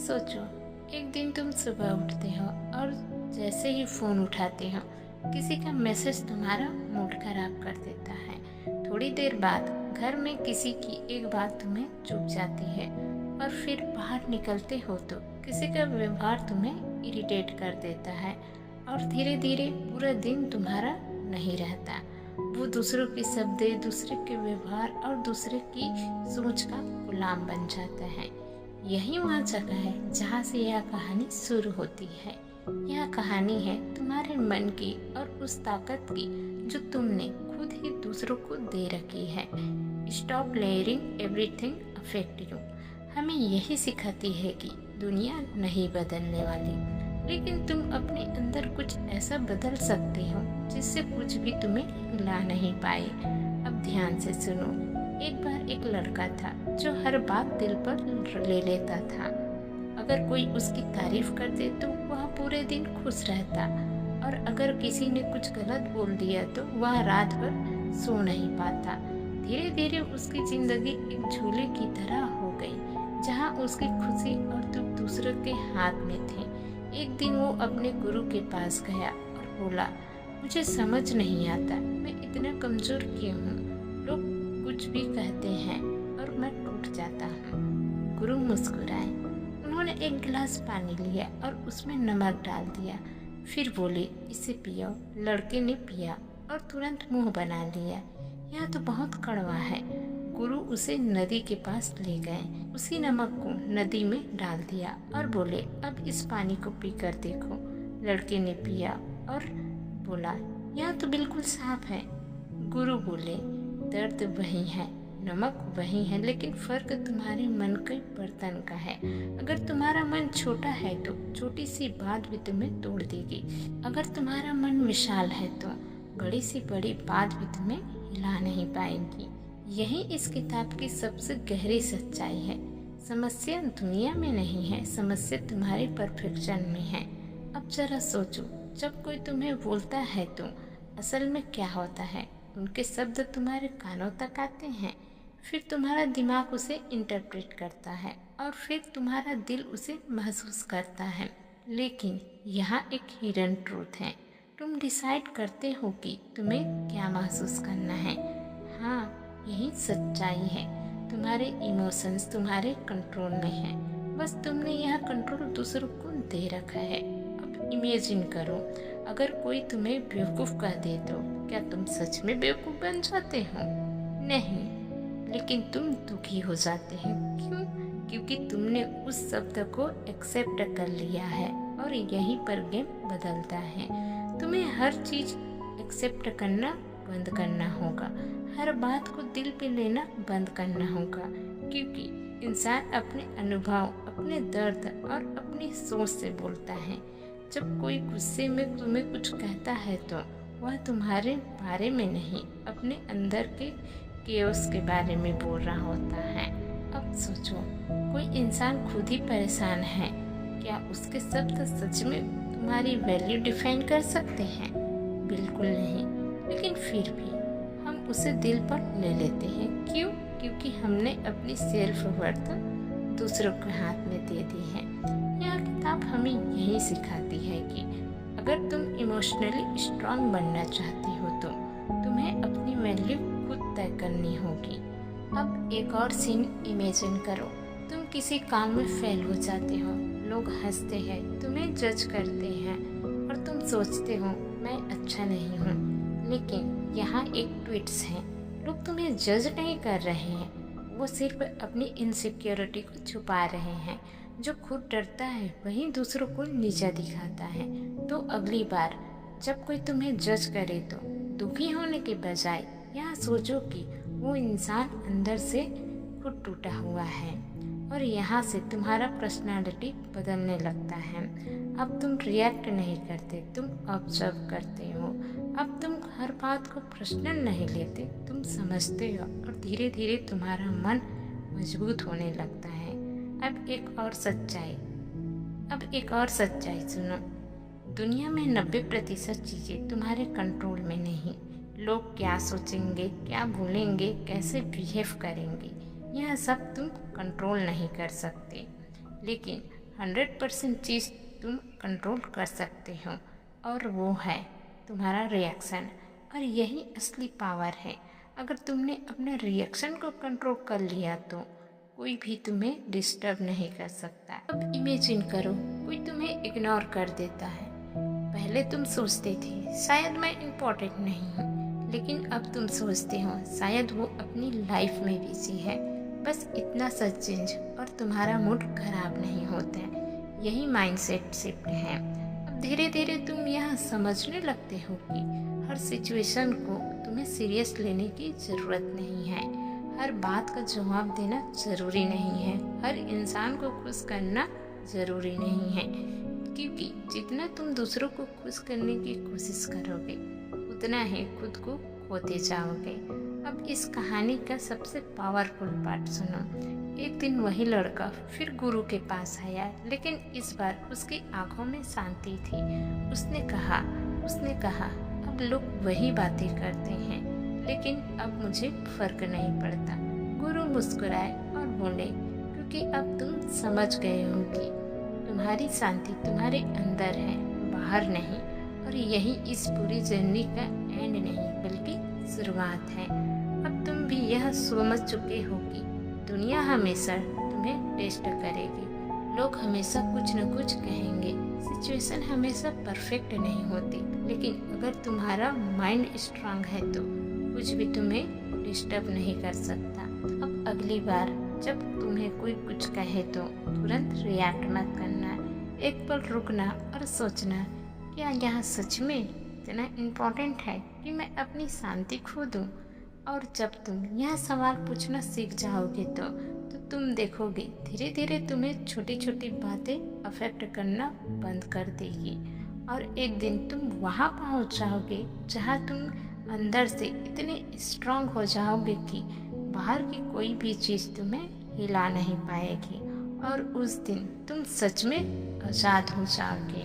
सोचो, एक दिन तुम सुबह उठते हो और जैसे ही फ़ोन उठाते हो किसी का मैसेज तुम्हारा मूड खराब कर देता है। थोड़ी देर बाद घर में किसी की एक बात तुम्हें चुभ जाती है और फिर बाहर निकलते हो तो किसी का व्यवहार तुम्हें इरिटेट कर देता है और धीरे धीरे पूरा दिन तुम्हारा नहीं रहता। वो दूसरों के शब्द, दूसरे के व्यवहार और दूसरे की सोच का गुलाम बन जाता है। यही वह जगह है जहाँ से यह कहानी शुरू होती है। यह कहानी है तुम्हारे मन की और उस ताकत की जो तुमने खुद ही दूसरों को दे रखी है। Stop layering everything affect you हमें यही सिखाती है कि दुनिया नहीं बदलने वाली, लेकिन तुम अपने अंदर कुछ ऐसा बदल सकते हो जिससे कुछ भी तुम्हें हिला नहीं पाए। अब ध्यान से सुनो। एक बार एक लड़का था जो हर बात दिल पर ले लेता था। अगर कोई उसकी तारीफ कर दे तो वह पूरे दिन खुश रहता, और अगर किसी ने कुछ गलत बोल दिया तो वह रात भर सो नहीं पाता। धीरे धीरे उसकी जिंदगी एक झूले की तरह हो गई जहाँ उसकी खुशी और दुख दूसरों के हाथ में थे। एक दिन वो अपने गुरु के पास गया और बोला, मुझे समझ नहीं आता मैं इतना कमजोर क्यों हूँ। लोग कुछ भी कहते हैं और मैं टूट जाता हूँ। गुरु मुस्कुराए। उन्होंने एक गिलास पानी लिया और उसमें नमक डाल दिया। फिर बोले, इसे पियो। लड़के ने पिया और तुरंत मुंह बना लिया। यह तो बहुत कड़वा है। गुरु उसे नदी के पास ले गए। उसी नमक को नदी में डाल दिया और बोले, अब इस पानी को पीकर देखो। लड़के ने पिया और बोला, यह तो बिल्कुल साफ है। गुरु बोले, दर्द वही है, नमक वही है, लेकिन फर्क तुम्हारे मन के बर्तन का है। अगर तुम्हारा मन छोटा है तो छोटी सी बात भी तुम्हें तोड़ देगी। अगर तुम्हारा मन विशाल है तो बड़ी सी बड़ी बात भी तुम्हें हिला नहीं पाएगी। यही इस किताब की सबसे गहरी सच्चाई है। समस्या दुनिया में नहीं है, समस्या तुम्हारे परफेक्शन में है। अब जरा सोचो, जब कोई तुम्हें बोलता है तो असल में क्या होता है? उनके शब्द तुम्हारे कानों तक आते हैं, फिर तुम्हारा दिमाग उसे इंटरप्रेट करता है और फिर तुम्हारा दिल उसे महसूस करता है। लेकिन यहाँ एक हिडन ट्रूथ है। तुम डिसाइड करते हो कि तुम्हें क्या महसूस करना है। हाँ, यही सच्चाई है। तुम्हारे इमोशंस तुम्हारे कंट्रोल में है, बस तुमने यह कंट्रोल दूसरों को दे रखा है। अब इमेजिन करो, अगर कोई तुम्हें बेवकूफ़ कह दे तो क्या तुम सच में बेवकूफ़ बन जाते हो? नहीं, लेकिन तुम दुखी हो जाते हैं। क्यों? क्योंकि तुमने उस शब्द को एक्सेप्ट कर लिया है, और यहीं पर गेम बदलता है। तुम्हें हर चीज़ एक्सेप्ट करना बंद करना होगा, हर बात को दिल पे लेना बंद करना होगा, क्योंकि इंसान अपने अनुभव, अपने दर्द और अपनी सोच से बोलता है। जब कोई गुस्से में तुम्हें कुछ कहता है तो वह तुम्हारे बारे में नहीं, अपने अंदर के केओस के बारे में बोल रहा होता है। अब सोचो, कोई इंसान खुद ही परेशान है, क्या उसके शब्द सच में तुम्हारी वैल्यू डिफाइन कर सकते हैं? बिल्कुल नहीं। लेकिन फिर भी हम उसे दिल पर ले लेते हैं। क्यों? क्योंकि हमने अपनी सेल्फ वर्थ दूसरों के हाथ में दे दी है। यह किताब हमें यही सिखाती है कि अगर तुम इमोशनली स्ट्रांग बनना चाहती हो तो तुम्हें अपनी वैल्यू खुद तय करनी होगी। अब एक और सीन इमेजिन करो। तुम किसी काम में फेल हो जाते हो, लोग हंसते हैं, तुम्हें जज करते हैं और तुम सोचते हो मैं अच्छा नहीं हूँ। लेकिन यहाँ एक ट्विस्ट है, लोग तुम्हें जज नहीं कर रहे हैं, वो सिर्फ अपनी इनसिक्योरिटी को छुपा रहे हैं। जो खुद डरता है वही दूसरों को नीचा दिखाता है। तो अगली बार जब कोई तुम्हें जज करे तो दुखी होने के बजाय यह सोचो कि वो इंसान अंदर से खुद टूटा हुआ है, और यहाँ से तुम्हारा पर्सनालिटी बदलने लगता है। अब तुम रिएक्ट नहीं करते, तुम ऑब्जर्व करते हो। अब तुम हर बात को पर्सनल नहीं लेते, तुम समझते हो, और धीरे धीरे तुम्हारा मन मजबूत होने लगता है। अब एक और सच्चाई सुनो। दुनिया में 90% चीज़ें तुम्हारे कंट्रोल में नहीं। लोग क्या सोचेंगे, क्या बोलेंगे, कैसे बिहेव करेंगे, यह सब तुम कंट्रोल नहीं कर सकते। लेकिन 100% चीज़ तुम कंट्रोल कर सकते हो, और वो है तुम्हारा रिएक्शन। और यही असली पावर है। अगर तुमने अपने रिएक्शन को कंट्रोल कर लिया तो कोई भी तुम्हें डिस्टर्ब नहीं कर सकता। अब इमेजिन करो, कोई तुम्हें इग्नोर कर देता है। पहले तुम सोचते थे शायद मैं इम्पोर्टेंट नहीं हूँ, लेकिन अब तुम सोचते हो शायद वो अपनी लाइफ में बिजी है। बस इतना सा चेंज और तुम्हारा मूड खराब नहीं होता है। यही माइंडसेट शिफ्ट है। अब धीरे धीरे तुम यह समझने लगते हो कि हर सिचुएशन को तुम्हें सीरियस लेने की ज़रूरत नहीं है। हर बात का जवाब देना ज़रूरी नहीं है। हर इंसान को खुश करना ज़रूरी नहीं है, क्योंकि जितना तुम दूसरों को खुश करने की कोशिश करोगे उतना ही खुद को खोते जाओगे। अब इस कहानी का सबसे पावरफुल पार्ट सुनो। एक दिन वही लड़का फिर गुरु के पास आया, लेकिन इस बार उसकी आंखों में शांति थी। उसने कहा अब लोग वही बातें करते हैं, लेकिन अब मुझे फर्क नहीं पड़ता। गुरु मुस्कुराए और बोले, क्योंकि अब तुम समझ गए हो कि तुम्हारी शांति तुम्हारे अंदर है, बाहर नहीं। और यही इस पूरी जर्नी का एंड नहीं बल्कि शुरुआत है। अब तुम भी यह समझ चुके हो कि दुनिया हमेशा तुम्हें टेस्ट करेगी। लोग हमेशा कुछ न कुछ कहेंगे। सिचुएशन हमेशा परफेक्ट नहीं होती, लेकिन अगर तुम्हारा माइंड स्ट्रांग है तो कुछ भी तुम्हें डिस्टर्ब नहीं कर सकता। अब अगली बार जब तुम्हें कोई कुछ कहे तो तुरंत रिएक्ट मत करना। एक पल रुकना और सोचना, क्या यह सच में इतना इम्पोर्टेंट है कि मैं अपनी शांति खो दूँ? और जब तुम यह सवाल पूछना सीख जाओगे तो तुम देखोगे धीरे धीरे तुम्हें छोटी छोटी बातें अफेक्ट करना बंद कर देगी। और एक दिन तुम वहाँ पहुँच जाओगे जहाँ तुम अंदर से इतने स्ट्रांग हो जाओगे कि बाहर की कोई भी चीज़ तुम्हें हिला नहीं पाएगी। और उस दिन तुम सच में आज़ाद हो जाओगे।